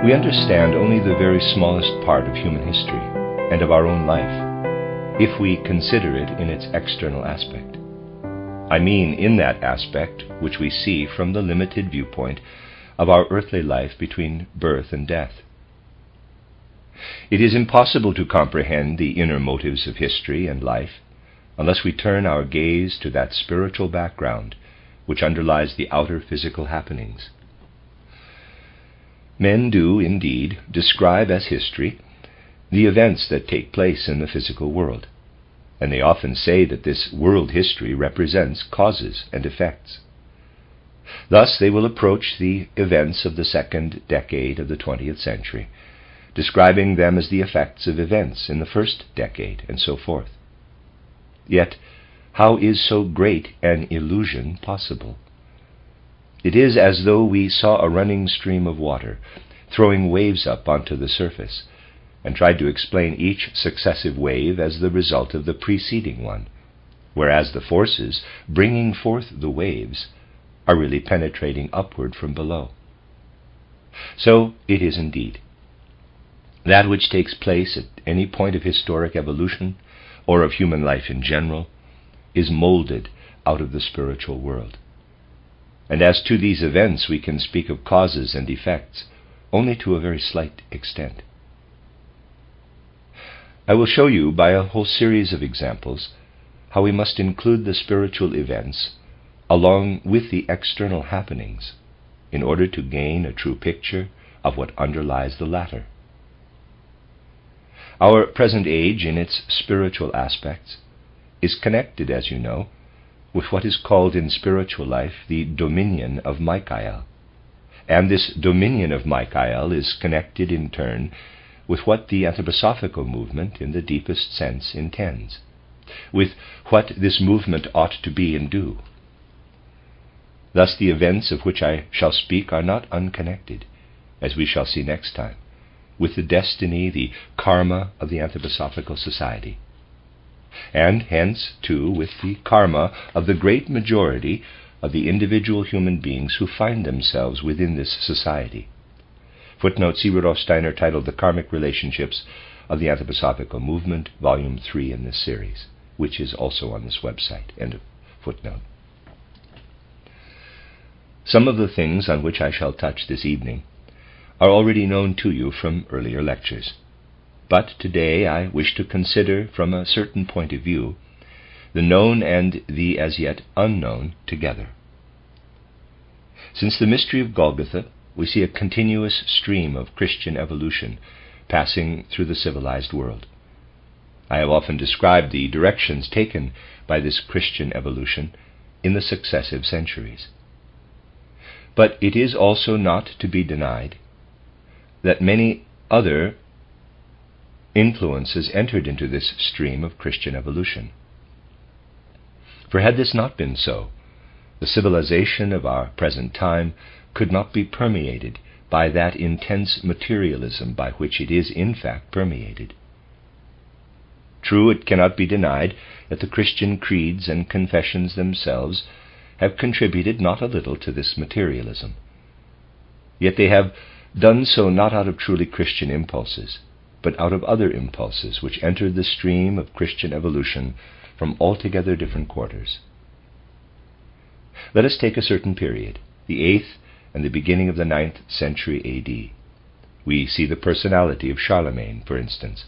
We understand only the very smallest part of human history and of our own life if we consider it in its external aspect. I mean in that aspect which we see from the limited viewpoint of our earthly life between birth and death. It is impossible to comprehend the inner motives of history and life unless we turn our gaze to that spiritual background which underlies the outer physical happenings. Men do, indeed, describe as history the events that take place in the physical world, and they often say that this world history represents causes and effects. Thus they will approach the events of the second decade of the 20th century, describing them as the effects of events in the first decade, and so forth. Yet, how is so great an illusion possible? It is as though we saw a running stream of water, throwing waves up onto the surface, and tried to explain each successive wave as the result of the preceding one, whereas the forces bringing forth the waves are really penetrating upward from below. So it is indeed. That which takes place at any point of historic evolution, or of human life in general, is molded out of the spiritual world. And as to these events, we can speak of causes and effects only to a very slight extent. I will show you by a whole series of examples how we must include the spiritual events along with the external happenings in order to gain a true picture of what underlies the latter. Our present age, in its spiritual aspects, is connected, as you know, with what is called in spiritual life the dominion of Michael. And this dominion of Michael is connected in turn with what the anthroposophical movement in the deepest sense intends, with what this movement ought to be and do. Thus the events of which I shall speak are not unconnected, as we shall see next time, with the destiny, the karma of the anthroposophical society, and hence, too, with the karma of the great majority of the individual human beings who find themselves within this society. Footnote, see Rudolf Steiner, titled The Karmic Relationships of the Anthroposophical Movement, Volume 3 in this series, which is also on this website. End of footnote. Some of the things on which I shall touch this evening are already known to you from earlier lectures. But today I wish to consider from a certain point of view the known and the as yet unknown together. Since the mystery of Golgotha, we see a continuous stream of Christian evolution passing through the civilized world. I have often described the directions taken by this Christian evolution in the successive centuries. But it is also not to be denied that many other influences entered into this stream of Christian evolution. For had this not been so, the civilization of our present time could not be permeated by that intense materialism by which it is in fact permeated. True, it cannot be denied that the Christian creeds and confessions themselves have contributed not a little to this materialism. Yet they have done so not out of truly Christian impulses, but out of other impulses which entered the stream of Christian evolution from altogether different quarters. Let us take a certain period, the 8th and the beginning of the 9th century A.D. We see the personality of Charlemagne, for instance,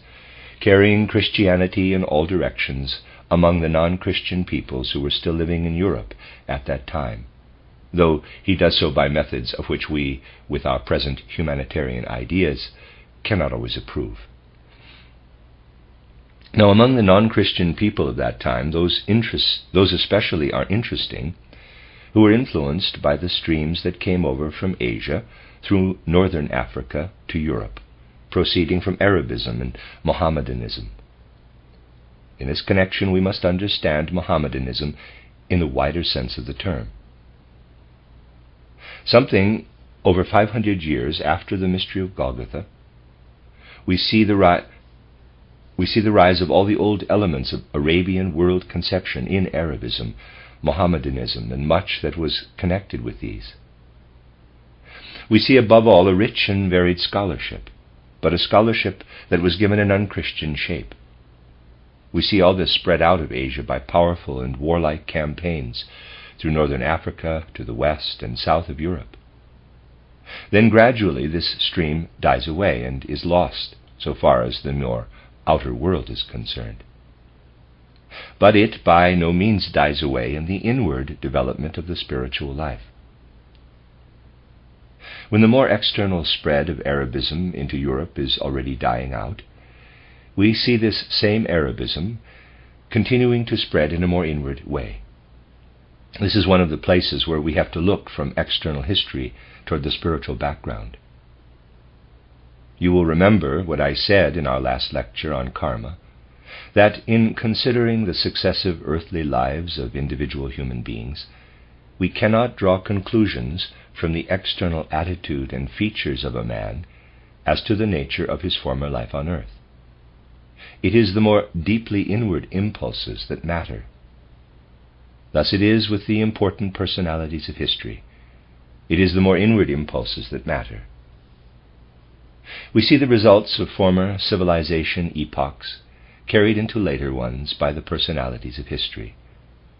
carrying Christianity in all directions among the non-Christian peoples who were still living in Europe at that time, though he does so by methods of which we, with our present humanitarian ideas, cannot always approve. Now, among the non-Christian people of that time, those especially are interesting who were influenced by the streams that came over from Asia through northern Africa to Europe, proceeding from Arabism and Mohammedanism. In this connection, we must understand Mohammedanism in the wider sense of the term. Something over 500 years after the mystery of Golgotha, we see the rise of all the old elements of Arabian world conception in Arabism, Mohammedanism, and much that was connected with these. We see above all a rich and varied scholarship, but a scholarship that was given an unchristian shape. We see all this spread out of Asia by powerful and warlike campaigns through northern Africa to the west and south of Europe. Then gradually this stream dies away and is lost so far as the more outer world is concerned. But it by no means dies away in the inward development of the spiritual life. When the more external spread of Arabism into Europe is already dying out, we see this same Arabism continuing to spread in a more inward way. This is one of the places where we have to look from external history toward the spiritual background. You will remember what I said in our last lecture on karma, that in considering the successive earthly lives of individual human beings, we cannot draw conclusions from the external attitude and features of a man as to the nature of his former life on earth. It is the more deeply inward impulses that matter. Thus it is with the important personalities of history. It is the more inward impulses that matter. We see the results of former civilization-epochs carried into later ones by the personalities of history,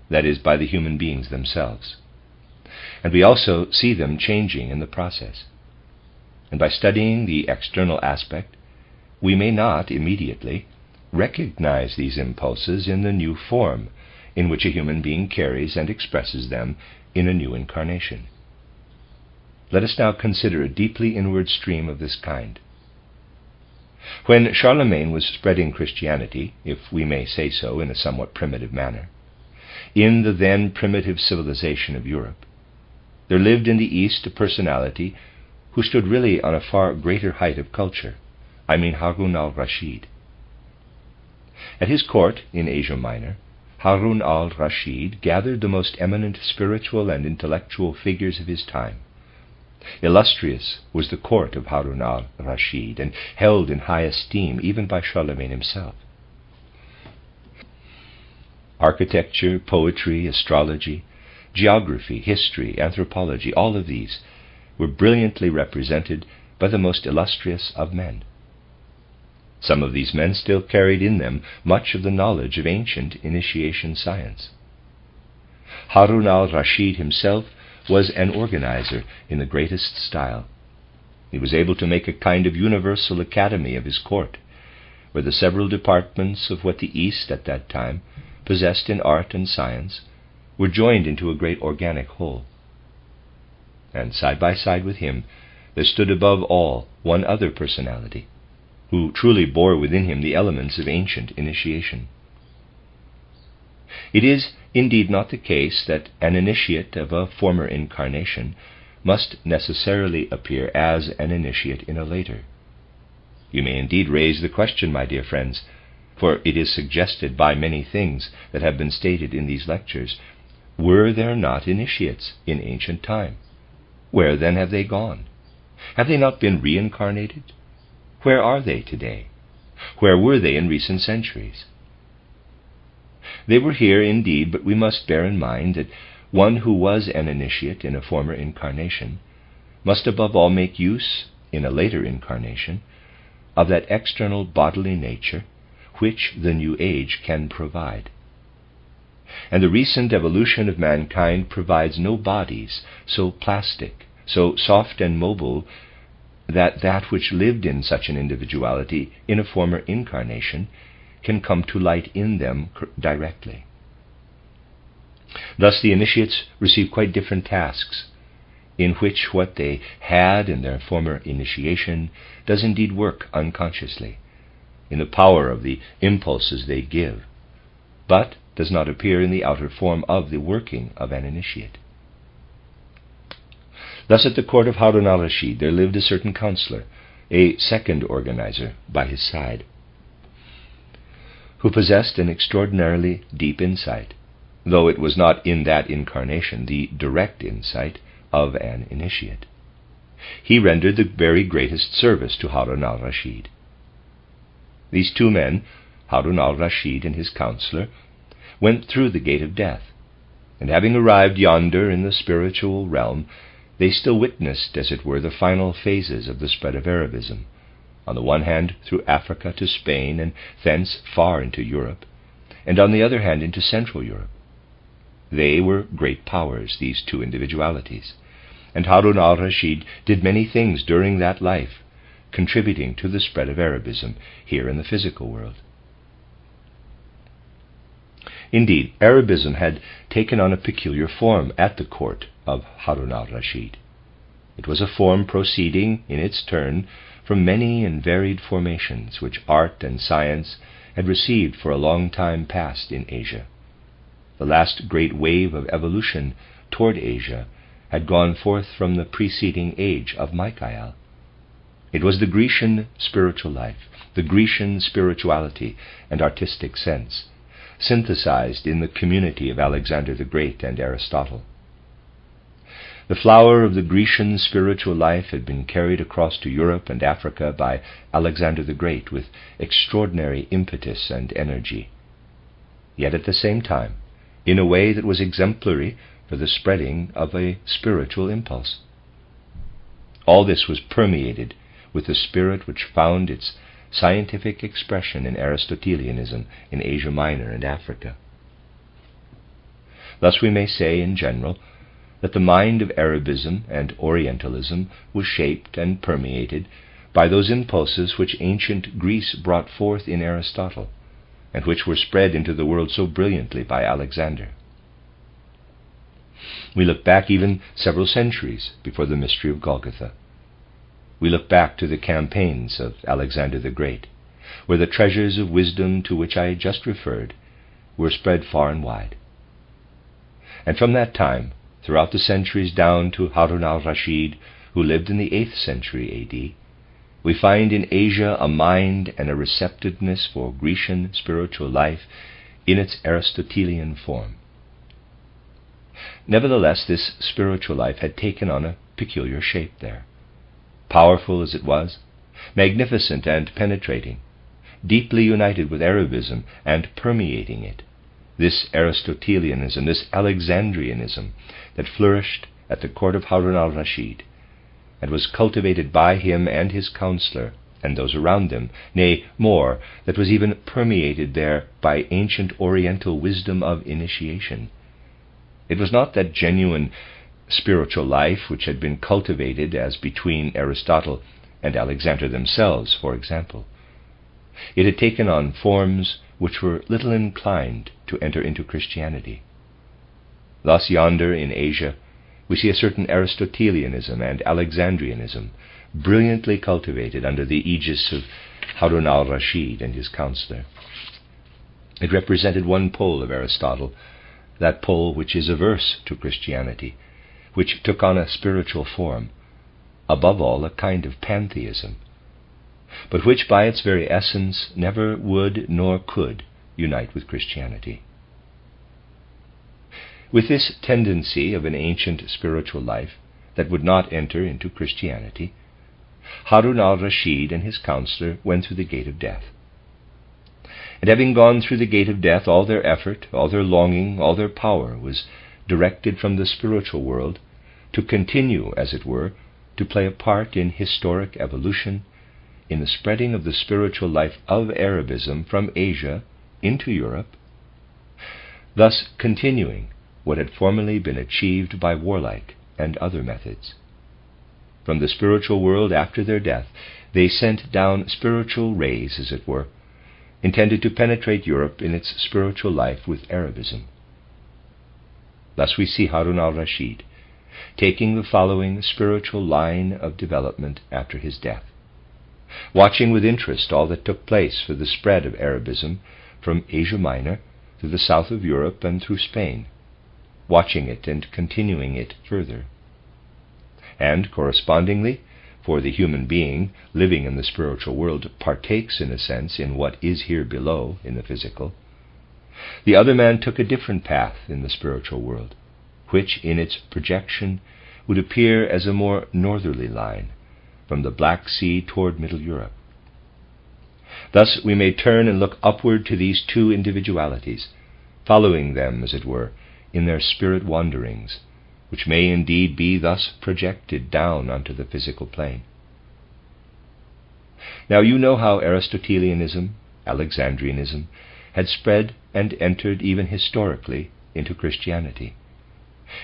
that is, by the human beings themselves. And we also see them changing in the process. And by studying the external aspect, we may not immediately recognize these impulses in the new form in which a human being carries and expresses them in a new incarnation. Let us now consider a deeply inward stream of this kind. When Charlemagne was spreading Christianity, if we may say so in a somewhat primitive manner, in the then primitive civilization of Europe, there lived in the East a personality who stood really on a far greater height of culture. I mean Haroun al Raschid. At his court in Asia Minor, Haroun al Raschid gathered the most eminent spiritual and intellectual figures of his time. Illustrious was the court of Haroun al Raschid, and held in high esteem even by Charlemagne himself. Architecture, poetry, astrology, geography, history, anthropology, all of these were brilliantly represented by the most illustrious of men. Some of these men still carried in them much of the knowledge of ancient initiation science. Haroun al Raschid himself was an organizer in the greatest style. He was able to make a kind of universal academy of his court, where the several departments of what the East at that time possessed in art and science were joined into a great organic whole. And side by side with him there stood above all one other personality, who truly bore within him the elements of ancient initiation. It is indeed not the case that an initiate of a former incarnation must necessarily appear as an initiate in a later. You may indeed raise the question, my dear friends, for it is suggested by many things that have been stated in these lectures, were there not initiates in ancient time? Where then have they gone? Have they not been reincarnated? Where are they today? Where were they in recent centuries? They were here indeed, but we must bear in mind that one who was an initiate in a former incarnation must above all make use, in a later incarnation, of that external bodily nature which the new age can provide. And the recent evolution of mankind provides no bodies so plastic, so soft and mobile, that which lived in such an individuality in a former incarnation can come to light in them directly. Thus the initiates receive quite different tasks, in which what they had in their former initiation does indeed work unconsciously, in the power of the impulses they give, but does not appear in the outer form of the working of an initiate. Thus at the court of Haroun al Raschid there lived a certain counsellor, a second organizer by his side, who possessed an extraordinarily deep insight, though it was not in that incarnation the direct insight of an initiate. He rendered the very greatest service to Haroun al Raschid. These two men, Haroun al Raschid and his counsellor, went through the gate of death, and having arrived yonder in the spiritual realm, they still witnessed, as it were, the final phases of the spread of Arabism, on the one hand through Africa to Spain and thence far into Europe, and on the other hand into Central Europe. They were great powers, these two individualities, and Haroun al Raschid did many things during that life, contributing to the spread of Arabism here in the physical world. Indeed, Arabism had taken on a peculiar form at the court of Haroun al Raschid. It was a form proceeding, in its turn, from many and varied formations which art and science had received for a long time past in Asia. The last great wave of evolution toward Asia had gone forth from the preceding age of Michael. It was the Grecian spiritual life, the Grecian spirituality and artistic sense, synthesized in the community of Alexander the Great and Aristotle. The flower of the Grecian spiritual life had been carried across to Europe and Africa by Alexander the Great with extraordinary impetus and energy, yet at the same time in a way that was exemplary for the spreading of a spiritual impulse. All this was permeated with the spirit which found its scientific expression in Aristotelianism in Asia Minor and Africa. Thus we may say, in general, that the mind of Arabism and Orientalism was shaped and permeated by those impulses which ancient Greece brought forth in Aristotle, and which were spread into the world so brilliantly by Alexander. We look back even several centuries before the mystery of Golgotha. We look back to the campaigns of Alexander the Great, where the treasures of wisdom to which I just referred were spread far and wide. And from that time, throughout the centuries down to Haroun al Raschid, who lived in the 8th century A.D., we find in Asia a mind and a receptiveness for Grecian spiritual life in its Aristotelian form. Nevertheless, this spiritual life had taken on a peculiar shape there. Powerful as it was, magnificent and penetrating, deeply united with Arabism and permeating it, this Aristotelianism, this Alexandrianism that flourished at the court of Haroun al Raschid, and was cultivated by him and his counsellor and those around them, nay, more, that was even permeated there by ancient Oriental wisdom of initiation. It was not that genuine spiritual life which had been cultivated as between Aristotle and Alexander themselves, for example. It had taken on forms which were little inclined to enter into Christianity. Thus yonder in Asia we see a certain Aristotelianism and Alexandrianism brilliantly cultivated under the aegis of Haroun al Raschid and his counsellor. It represented one pole of Aristotle, that pole which is averse to Christianity, which took on a spiritual form, above all a kind of pantheism, but which by its very essence never would nor could unite with Christianity. With this tendency of an ancient spiritual life that would not enter into Christianity, Haroun al Raschid and his counsellor went through the gate of death. And having gone through the gate of death, all their effort, all their longing, all their power was directed from the spiritual world to continue, as it were, to play a part in historic evolution, in the spreading of the spiritual life of Arabism from Asia into Europe, thus continuing what had formerly been achieved by warlike and other methods. From the spiritual world after their death, they sent down spiritual rays, as it were, intended to penetrate Europe in its spiritual life with Arabism. Thus we see Haroun al Raschid taking the following spiritual line of development after his death, watching with interest all that took place for the spread of Arabism from Asia Minor through the south of Europe and through Spain, watching it and continuing it further. And correspondingly, for the human being living in the spiritual world partakes in a sense in what is here below in the physical, the other man took a different path in the spiritual world, which in its projection would appear as a more northerly line from the Black Sea toward Middle Europe. Thus we may turn and look upward to these two individualities, following them, as it were, in their spirit wanderings, which may indeed be thus projected down onto the physical plane. Now you know how Aristotelianism, Alexandrianism, had spread and entered even historically into Christianity.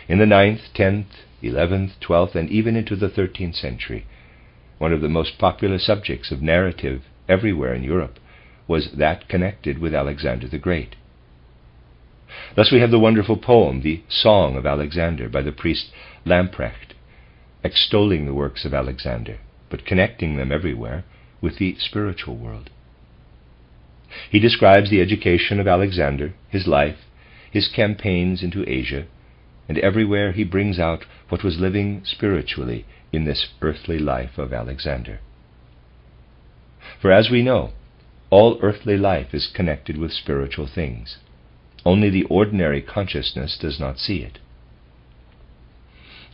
In the 9th, 10th, 11th, 12th, and even into the 13th century, one of the most popular subjects of narrative everywhere in Europe was that connected with Alexander the Great. Thus we have the wonderful poem, the Song of Alexander, by the priest Lamprecht, extolling the works of Alexander, but connecting them everywhere with the spiritual world. He describes the education of Alexander, his life, his campaigns into Asia, and everywhere he brings out what was living spiritually in this earthly life of Alexander. For as we know, all earthly life is connected with spiritual things. Only the ordinary consciousness does not see it.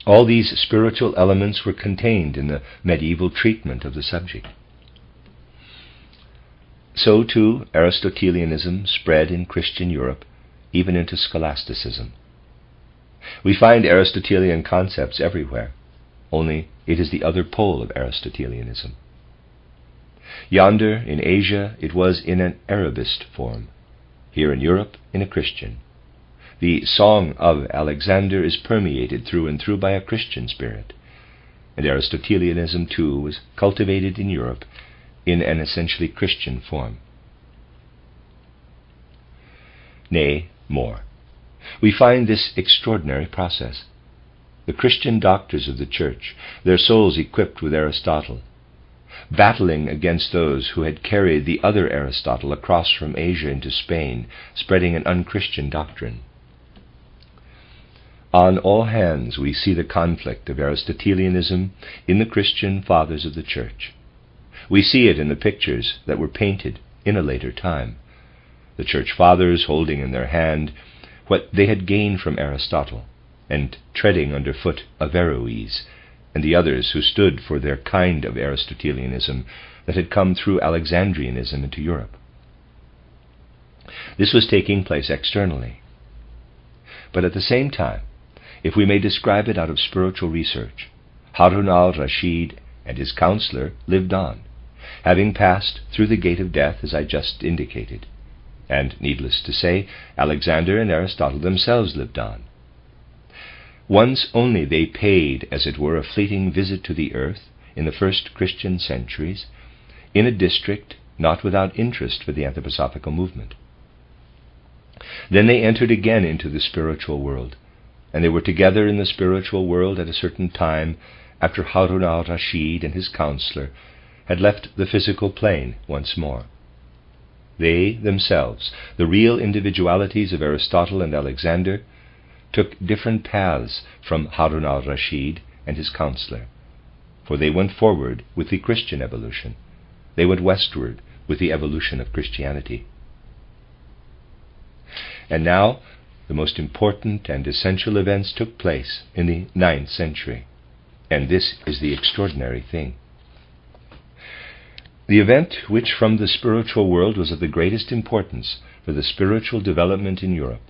All these spiritual elements were contained in the medieval treatment of the subject. So too Aristotelianism spread in Christian Europe, even into scholasticism. We find Aristotelian concepts everywhere, only it is the other pole of Aristotelianism. Yonder in Asia it was in an Arabist form, here in Europe in a Christian. The Song of Alexander is permeated through and through by a Christian spirit, and Aristotelianism too was cultivated in Europe in an essentially Christian form. Nay, more. We find this extraordinary process. The Christian doctors of the Church, their souls equipped with Aristotle, battling against those who had carried the other Aristotle across from Asia into Spain, spreading an unchristian doctrine. On all hands we see the conflict of Aristotelianism in the Christian fathers of the Church. We see it in the pictures that were painted in a later time, the Church Fathers holding in their hand what they had gained from Aristotle, and treading underfoot Averroes, and the others who stood for their kind of Aristotelianism that had come through Alexandrianism into Europe. This was taking place externally. But at the same time, if we may describe it out of spiritual research, Haroun al Raschid and his counsellor lived on, having passed through the gate of death as I just indicated, and, needless to say, Alexander and Aristotle themselves lived on. Once only they paid, as it were, a fleeting visit to the earth in the first Christian centuries, in a district not without interest for the anthroposophical movement. Then they entered again into the spiritual world, and they were together in the spiritual world at a certain time after Haroun al Raschid and his counsellor had left the physical plane once more. They themselves, the real individualities of Aristotle and Alexander, took different paths from Haroun al Raschid and his counsellor, for they went forward with the Christian evolution. They went westward with the evolution of Christianity. And now the most important and essential events took place in the 9th century, and this is the extraordinary thing. The event which from the spiritual world was of the greatest importance for the spiritual development in Europe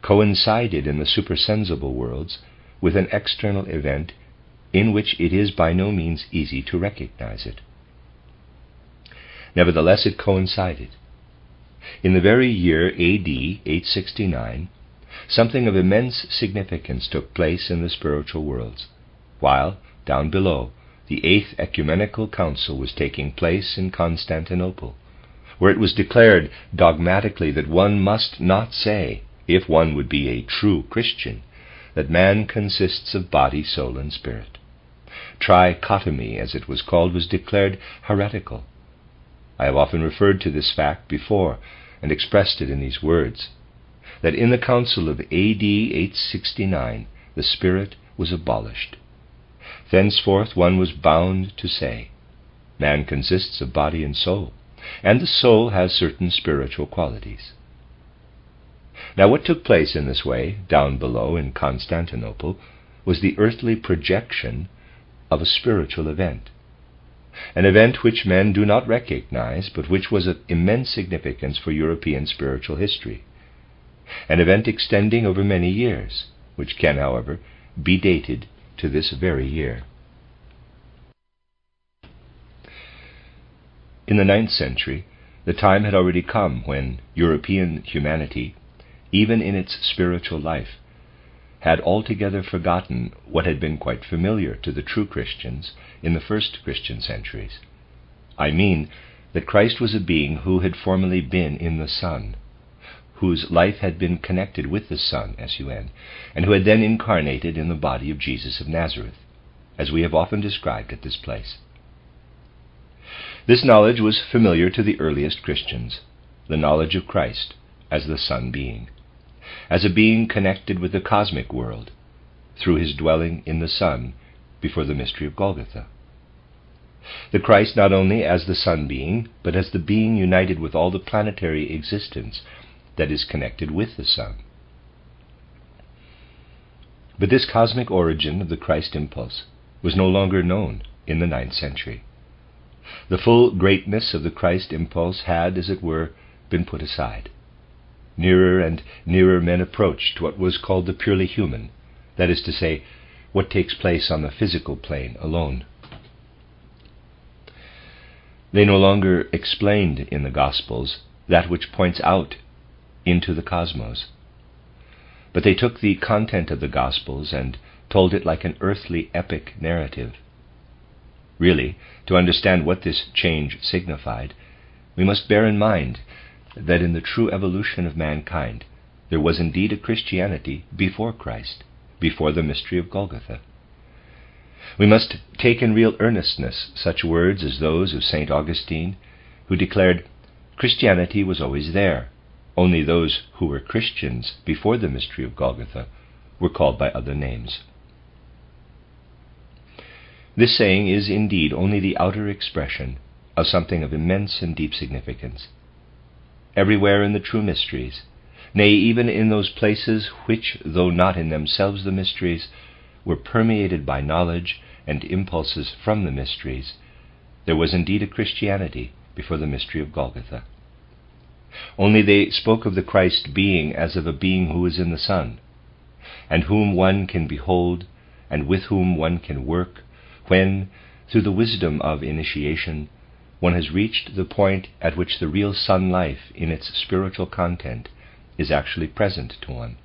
coincided in the supersensible worlds with an external event in which it is by no means easy to recognize it. Nevertheless, it coincided. In the very year AD 869, something of immense significance took place in the spiritual worlds, while, down below, the 8th Ocumenical Council was taking place in Constantinople, where it was declared dogmatically that one must not say, if one would be a true Christian, that man consists of body, soul, and spirit. Trichotomy, as it was called, was declared heretical. I have often referred to this fact before and expressed it in these words, that in the Council of AD 869 the spirit was abolished. Thenceforth one was bound to say, man consists of body and soul, and the soul has certain spiritual qualities. Now what took place in this way, down below in Constantinople, was the earthly projection of a spiritual event, an event which men do not recognize, but which was of immense significance for European spiritual history, an event extending over many years, which can, however, be dated to this very year. In the 9th century, the time had already come when European humanity, even in its spiritual life, had altogether forgotten what had been quite familiar to the true Christians in the first Christian centuries. I mean that Christ was a being who had formerly been in the Son, whose life had been connected with the Son, S-U-N, and who had then incarnated in the body of Jesus of Nazareth, as we have often described at this place. This knowledge was familiar to the earliest Christians, the knowledge of Christ as the Son being, as a being connected with the cosmic world, through his dwelling in the Son before the mystery of Golgotha. The Christ not only as the Son being, but as the being united with all the planetary existence that is connected with the Son. But this cosmic origin of the Christ impulse was no longer known in the 9th century. The full greatness of the Christ impulse had, as it were, been put aside. Nearer and nearer men approached what was called the purely human, that is to say, what takes place on the physical plane alone. They no longer explained in the Gospels that which points out into the cosmos, but they took the content of the Gospels and told it like an earthly epic narrative. Really, to understand what this change signified, we must bear in mind that in the true evolution of mankind there was indeed a Christianity before Christ, before the mystery of Golgotha. We must take in real earnestness such words as those of St. Augustine, who declared Christianity was always there, only those who were Christians before the mystery of Golgotha were called by other names. This saying is indeed only the outer expression of something of immense and deep significance. Everywhere in the true mysteries, nay, even in those places which, though not in themselves the mysteries, were permeated by knowledge and impulses from the mysteries, there was indeed a Christianity before the mystery of Golgotha. Only they spoke of the Christ being as of a being who is in the Son, and whom one can behold, and with whom one can work, when, through the wisdom of initiation, one has reached the point at which the real Son life in its spiritual content is actually present to one.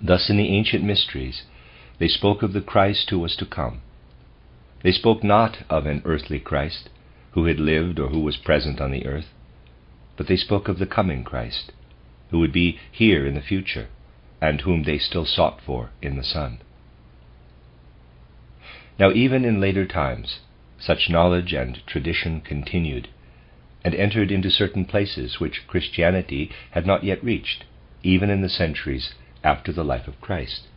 Thus in the ancient mysteries, they spoke of the Christ who was to come. They spoke not of an earthly Christ, who had lived or who was present on the earth, but they spoke of the coming Christ, who would be here in the future, and whom they still sought for in the Son. Now even in later times, such knowledge and tradition continued, and entered into certain places which Christianity had not yet reached, even in the centuries after the life of Christ.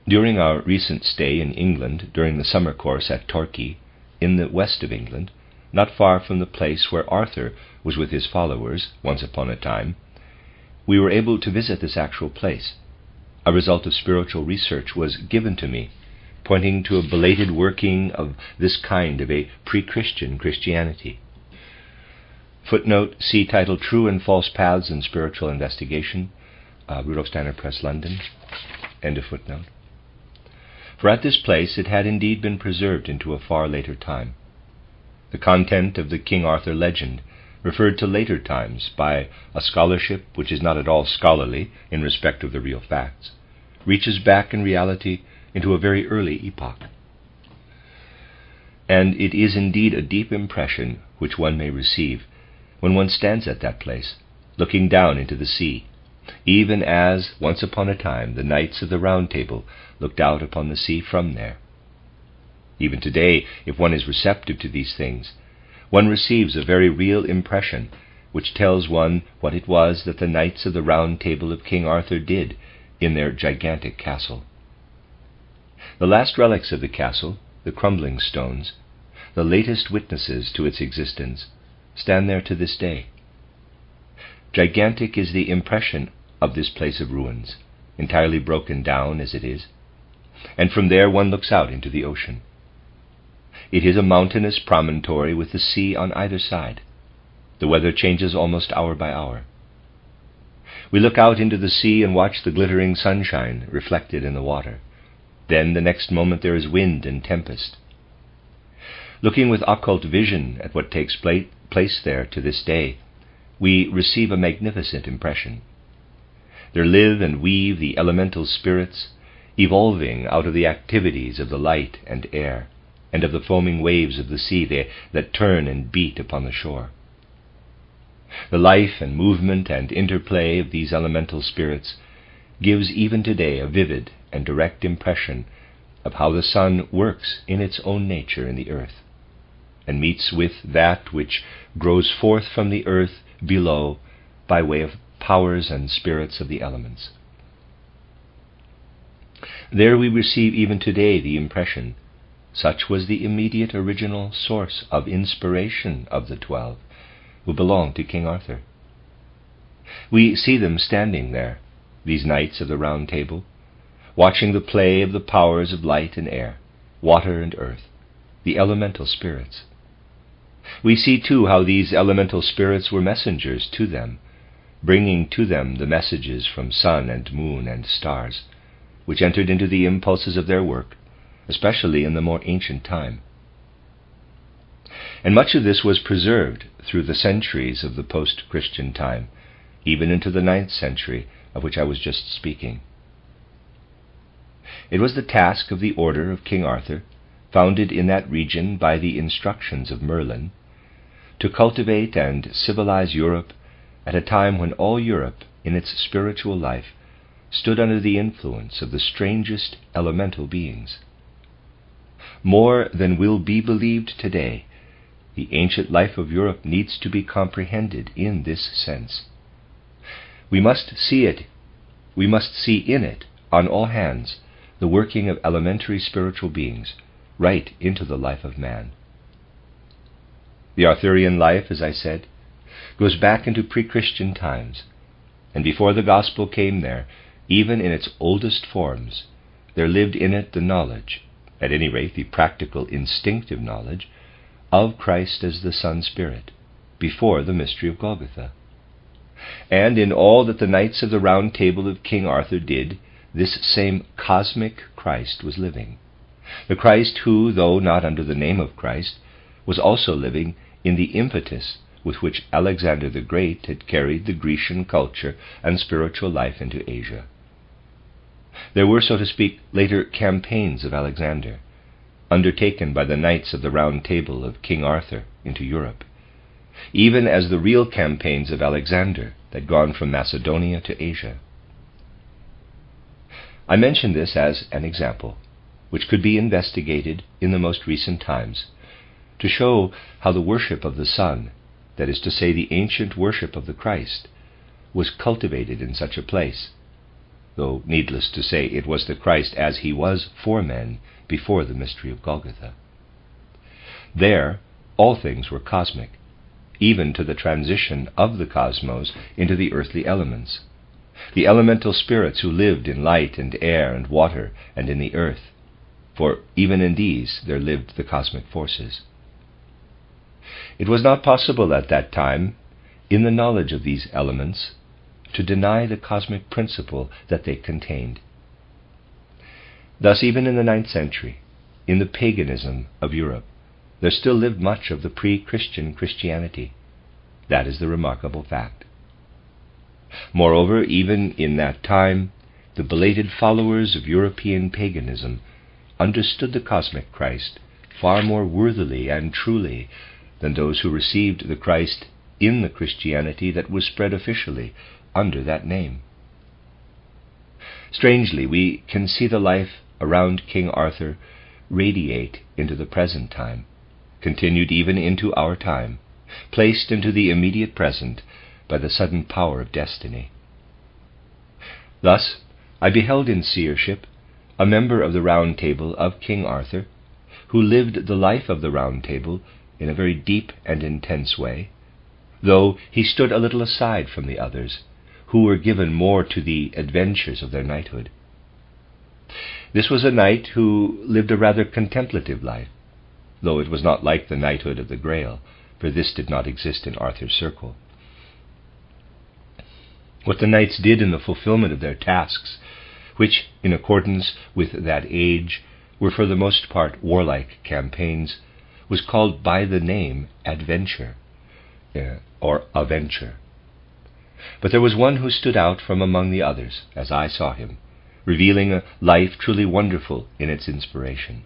During our recent stay in England, during the summer course at Torquay, in the west of England, not far from the place where Arthur was with his followers once upon a time, we were able to visit this actual place. A result of spiritual research was given to me, pointing to a belated working of this kind of a pre-Christian Christianity. Footnote, see title True and False Paths in Spiritual Investigation, Rudolf Steiner Press, London, end of footnote. For at this place it had indeed been preserved into a far later time. The content of the King Arthur legend referred to later times by a scholarship which is not at all scholarly in respect of the real facts, reaches back in reality into a very early epoch. And it is indeed a deep impression which one may receive when one stands at that place, looking down into the sea, even as, once upon a time, the knights of the Round Table looked out upon the sea from there. Even today, if one is receptive to these things, one receives a very real impression which tells one what it was that the knights of the Round Table of King Arthur did in their gigantic castle. The last relics of the castle, the crumbling stones, the latest witnesses to its existence, stand there to this day. Gigantic is the impression of this place of ruins, entirely broken down as it is, and from there one looks out into the ocean. It is a mountainous promontory with the sea on either side. The weather changes almost hour by hour. We look out into the sea and watch the glittering sunshine reflected in the water. Then the next moment there is wind and tempest. Looking with occult vision at what takes place there to this day, we receive a magnificent impression. There live and weave the elemental spirits, evolving out of the activities of the light and air, and of the foaming waves of the sea that turn and beat upon the shore. The life and movement and interplay of these elemental spirits gives even today a vivid and direct impression of how the sun works in its own nature in the earth, and meets with that which grows forth from the earth below by way of powers and spirits of the elements. There we receive even today the impression, such was the immediate original source of inspiration of the 12, who belonged to King Arthur. We see them standing there, these knights of the Round Table, watching the play of the powers of light and air, water and earth, the elemental spirits. We see too how these elemental spirits were messengers to them, bringing to them the messages from sun and moon and stars, which entered into the impulses of their work, especially in the more ancient time. And much of this was preserved through the centuries of the post-Christian time, even into the 9th century, of which I was just speaking. It was the task of the order of King Arthur, founded in that region by the instructions of Merlin, to cultivate and civilize Europe at a time when all Europe, in its spiritual life, stood under the influence of the strangest elemental beings. More than will be believed today, the ancient life of Europe needs to be comprehended in this sense. We must see in it, on all hands, the working of elementary spiritual beings, right into the life of man. The Arthurian life, as I said, goes back into pre-Christian times, and before the gospel came there, even in its oldest forms, there lived in it the knowledge, at any rate the practical instinctive knowledge, of Christ as the Son Spirit, before the mystery of Golgotha. And in all that the Knights of the Round Table of King Arthur did, this same cosmic Christ was living. The Christ who, though not under the name of Christ, was also living in the impetus with which Alexander the Great had carried the Grecian culture and spiritual life into Asia. There were, so to speak, later campaigns of Alexander, undertaken by the Knights of the Round Table of King Arthur into Europe, even as the real campaigns of Alexander had gone from Macedonia to Asia. I mention this as an example, which could be investigated in the most recent times, to show how the worship of the Son, that is to say, the ancient worship of the Christ, was cultivated in such a place, though needless to say it was the Christ as he was for men before the mystery of Golgotha. There all things were cosmic, even to the transition of the cosmos into the earthly elements, the elemental spirits who lived in light and air and water and in the earth, for even in these there lived the cosmic forces. It was not possible at that time, in the knowledge of these elements, to deny the cosmic principle that they contained. Thus, even in the 9th century, in the paganism of Europe, there still lived much of the pre-Christian Christianity. That is the remarkable fact. Moreover, even in that time, the belated followers of European paganism understood the cosmic Christ far more worthily and truly than those who received the Christ in the Christianity that was spread officially under that name. Strangely, we can see the life around King Arthur radiate into the present time, continued even into our time, placed into the immediate present by the sudden power of destiny. Thus, I beheld in seership a member of the Round Table of King Arthur, who lived the life of the Round Table in a very deep and intense way, though he stood a little aside from the others, who were given more to the adventures of their knighthood. This was a knight who lived a rather contemplative life, though it was not like the knighthood of the Grail, for this did not exist in Arthur's circle. What the knights did in the fulfillment of their tasks, which, in accordance with that age, were for the most part warlike campaigns, was called by the name adventure, or aventure. But there was one who stood out from among the others, as I saw him, revealing a life truly wonderful in its inspiration.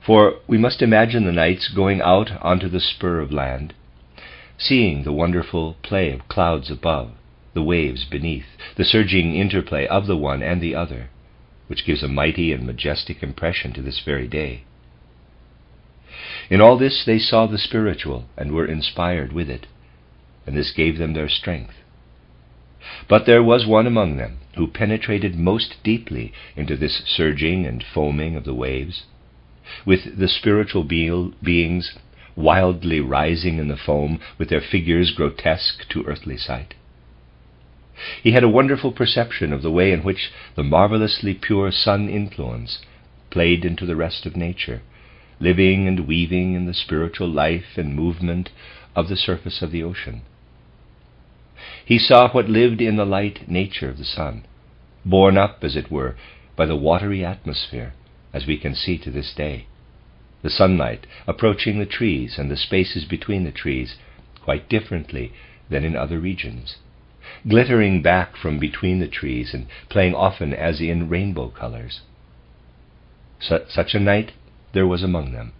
For we must imagine the knights going out onto the spur of land, seeing the wonderful play of clouds above, the waves beneath, the surging interplay of the one and the other, which gives a mighty and majestic impression to this very day. In all this they saw the spiritual and were inspired with it, and this gave them their strength. But there was one among them who penetrated most deeply into this surging and foaming of the waves, with the spiritual beings wildly rising in the foam, with their figures grotesque to earthly sight. He had a wonderful perception of the way in which the marvelously pure sun influence played into the rest of nature, living and weaving in the spiritual life and movement of the surface of the ocean. He saw what lived in the light nature of the sun, borne up, as it were, by the watery atmosphere, as we can see to this day, the sunlight approaching the trees and the spaces between the trees quite differently than in other regions, glittering back from between the trees and playing often as in rainbow colors. Such a knight there was among them,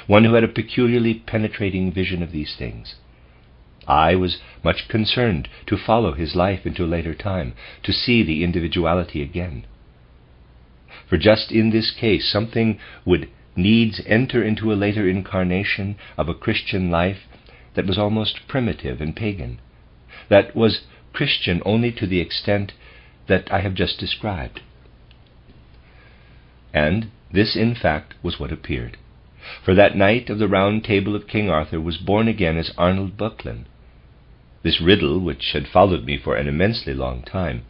one who had a peculiarly penetrating vision of these things. I was much concerned to follow his life into a later time, to see the individuality again. For just in this case something would needs enter into a later incarnation of a Christian life that was almost primitive and pagan, that was Christian only to the extent that I have just described. And this, in fact, was what appeared. For that knight of the Round Table of King Arthur was born again as Arnold Böcklin. This riddle, which had followed me for an immensely long time,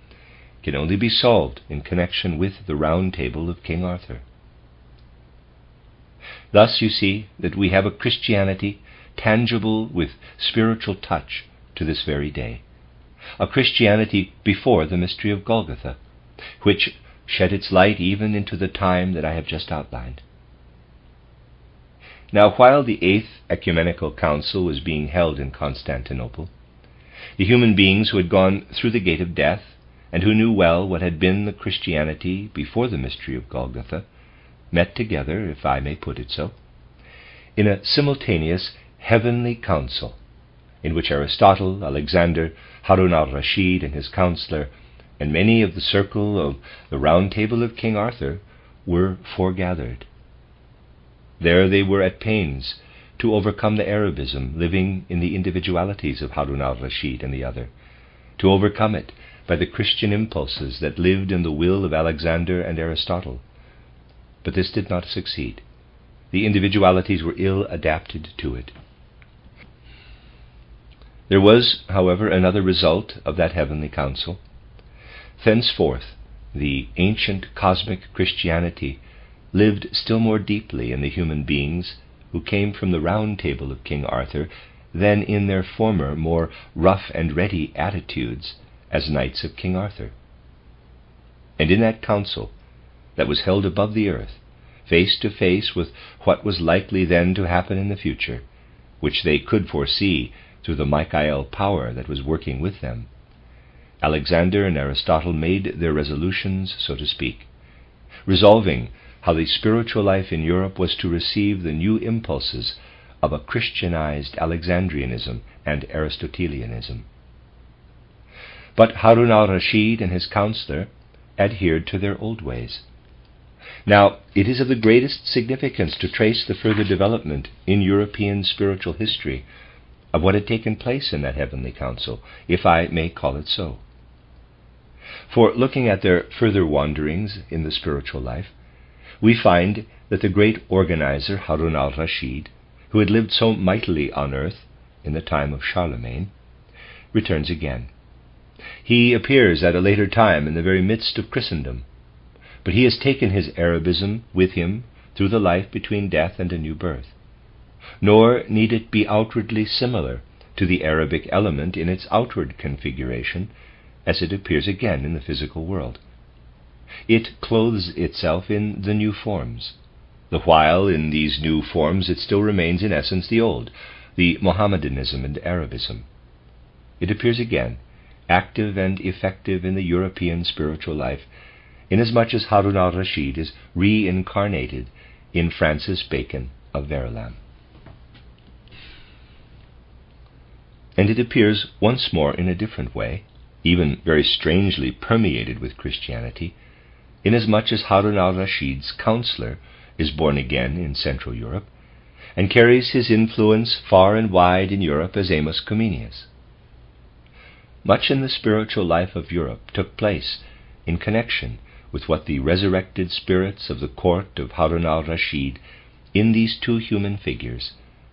can only be solved in connection with the Round Table of King Arthur. Thus you see that we have a Christianity tangible with spiritual touch to this very day, a Christianity before the mystery of Golgotha, which shed its light even into the time that I have just outlined. Now, while the 8th Ecumenical Council was being held in Constantinople, the human beings who had gone through the gate of death, and who knew well what had been the Christianity before the mystery of Golgotha, met together, if I may put it so, in a simultaneous heavenly council, in which Aristotle, Alexander, Haroun al Raschid and his counsellor, and many of the circle of the Round Table of King Arthur were foregathered. There they were at pains to overcome the Arabism living in the individualities of Haroun al Raschid and the other, to overcome it by the Christian impulses that lived in the will of Alexander and Aristotle. But this did not succeed. The individualities were ill adapted to it. There was, however, another result of that heavenly council. Thenceforth, the ancient cosmic Christianity lived still more deeply in the human beings who came from the Round Table of King Arthur than in their former, more rough and ready attitudes as knights of King Arthur. And in that council, that was held above the earth, face to face with what was likely then to happen in the future, which they could foresee through the Michael power that was working with them, Alexander and Aristotle made their resolutions, so to speak, resolving how the spiritual life in Europe was to receive the new impulses of a Christianized Alexandrianism and Aristotelianism. But Haroun al Raschid and his counsellor adhered to their old ways. Now, it is of the greatest significance to trace the further development in European spiritual history of what had taken place in that heavenly council, if I may call it so. For looking at their further wanderings in the spiritual life, we find that the great organizer Haroun al Raschid, who had lived so mightily on earth in the time of Charlemagne, returns again. He appears at a later time in the very midst of Christendom, but he has taken his Arabism with him through the life between death and a new birth. Nor need it be outwardly similar to the Arabic element in its outward configuration, as it appears again in the physical world. It clothes itself in the new forms, the while in these new forms it still remains in essence the old, the Mohammedanism and Arabism. It appears again, active and effective in the European spiritual life, inasmuch as Haroun al Raschid is reincarnated in Francis Bacon of Verulam. And it appears once more in a different way, even very strangely permeated with Christianity, inasmuch as Haroun al Raschid's counsellor is born again in Central Europe, and carries his influence far and wide in Europe as Amos Comenius. Much in the spiritual life of Europe took place in connection with what the resurrected spirits of the court of Haroun al Raschid in these two human figures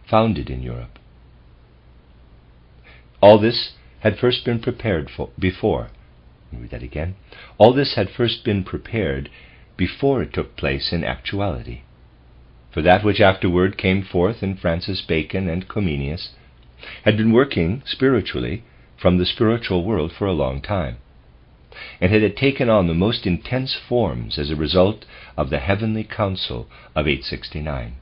founded in Europe. All this had first been prepared before. Read that again. All this had first been prepared before it took place in actuality. For that which afterward came forth in Francis Bacon and Comenius had been working spiritually from the spiritual world for a long time, and it had taken on the most intense forms as a result of the heavenly council of 869.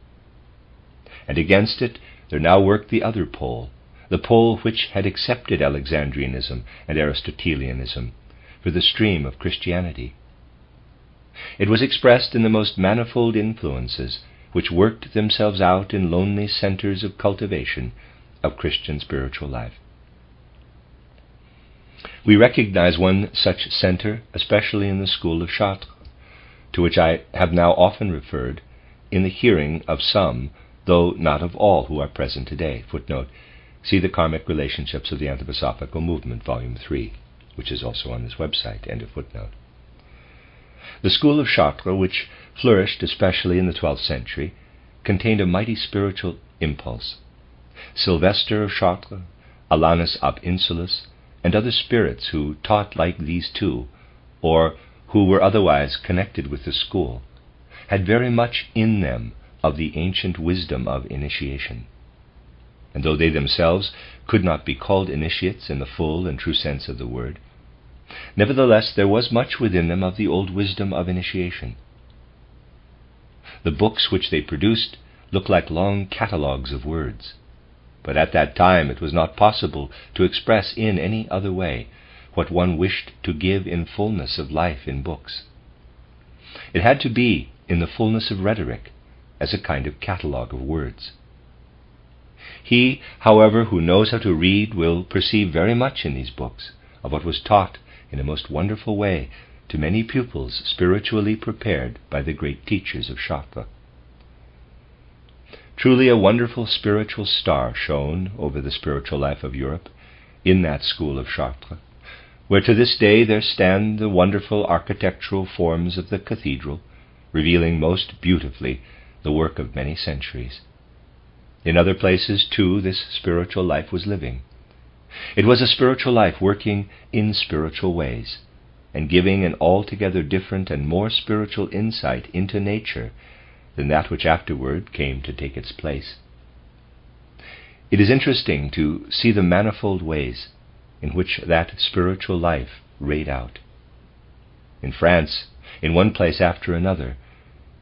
And against it there now worked the other pole, the pole which had accepted Alexandrianism and Aristotelianism for the stream of Christianity. It was expressed in the most manifold influences which worked themselves out in lonely centers of cultivation of Christian spiritual life. We recognize one such center, especially in the School of Chartres, to which I have now often referred in the hearing of some, though not of all who are present today. Footnote, see the Karmic Relationships of the Anthroposophical Movement, Volume 3, which is also on this website, end of footnote. The School of Chartres, which flourished especially in the 12th century, contained a mighty spiritual impulse. Sylvester of Chartres, Alanus ab Insulis, and other spirits who taught like these two, or who were otherwise connected with the school, had very much in them of the ancient wisdom of initiation. And though they themselves could not be called initiates in the full and true sense of the word, nevertheless there was much within them of the old wisdom of initiation. The books which they produced looked like long catalogues of words, but at that time it was not possible to express in any other way what one wished to give in fullness of life in books. It had to be in the fullness of rhetoric, as a kind of catalogue of words. He, however, who knows how to read will perceive very much in these books of what was taught in a most wonderful way to many pupils spiritually prepared by the great teachers of Chartres. Truly a wonderful spiritual star shone over the spiritual life of Europe in that School of Chartres, where to this day there stand the wonderful architectural forms of the cathedral, revealing most beautifully the work of many centuries. In other places, too, this spiritual life was living. It was a spiritual life working in spiritual ways, and giving an altogether different and more spiritual insight into nature than that which afterward came to take its place. It is interesting to see the manifold ways in which that spiritual life rayed out. In France, in one place after another,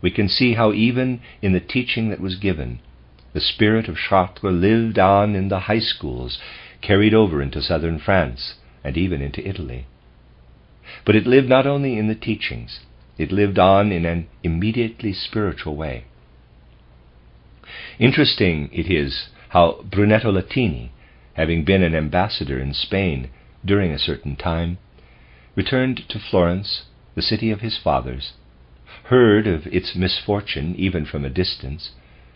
we can see how even in the teaching that was given, the spirit of Chartres lived on in the high schools, carried over into southern France and even into Italy. But it lived not only in the teachings, it lived on in an immediately spiritual way. Interesting it is how Brunetto Latini, having been an ambassador in Spain during a certain time, returned to Florence, the city of his fathers, heard of its misfortune even from a distance,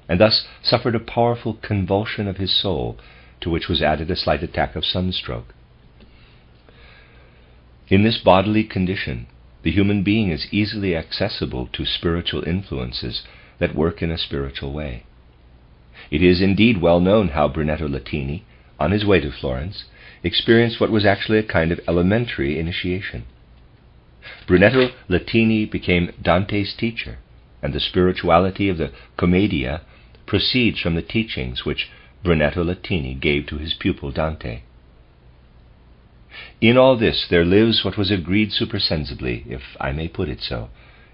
and thus suffered a powerful convulsion of his soul, to which was added a slight attack of sunstroke. In this bodily condition, the human being is easily accessible to spiritual influences that work in a spiritual way. It is indeed well known how Brunetto Latini, on his way to Florence, experienced what was actually a kind of elementary initiation. Brunetto Latini became Dante's teacher, and the spirituality of the Commedia proceeds from the teachings which Brunetto Latini gave to his pupil Dante. In all this there lives what was agreed supersensibly, if I may put it so,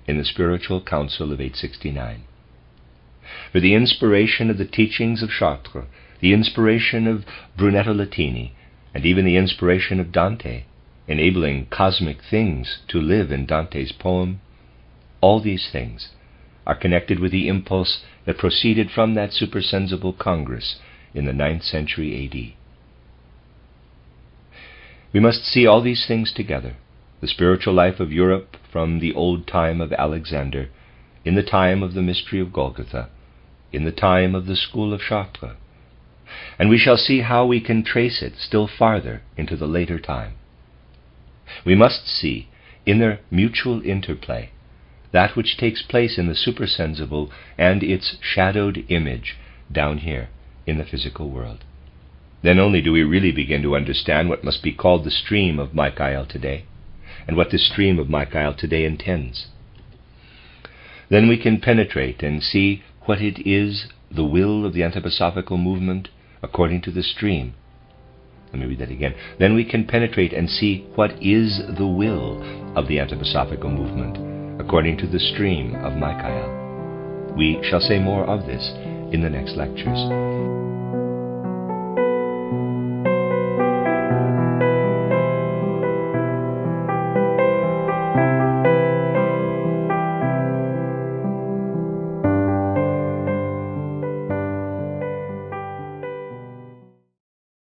in the Spiritual Council of 869. For the inspiration of the teachings of Chartres, the inspiration of Brunetto Latini, and even the inspiration of Dante, enabling cosmic things to live in Dante's poem, all these things are connected with the impulse that proceeded from that supersensible congress in the 9th century A.D. We must see all these things together, the spiritual life of Europe from the old time of Alexander, in the time of the mystery of Golgotha, in the time of the School of Chartres, and we shall see how we can trace it still farther into the later time. We must see, in their mutual interplay, that which takes place in the supersensible and its shadowed image down here in the physical world. Then only do we really begin to understand what must be called the stream of Michael today, and what the stream of Michael today intends. Then we can penetrate and see what it is, the will of the anthroposophical movement according to the stream. Let me read that again. Then we can penetrate and see what is the will of the anthroposophical movement according to the stream of Michael. We shall say more of this in the next lectures.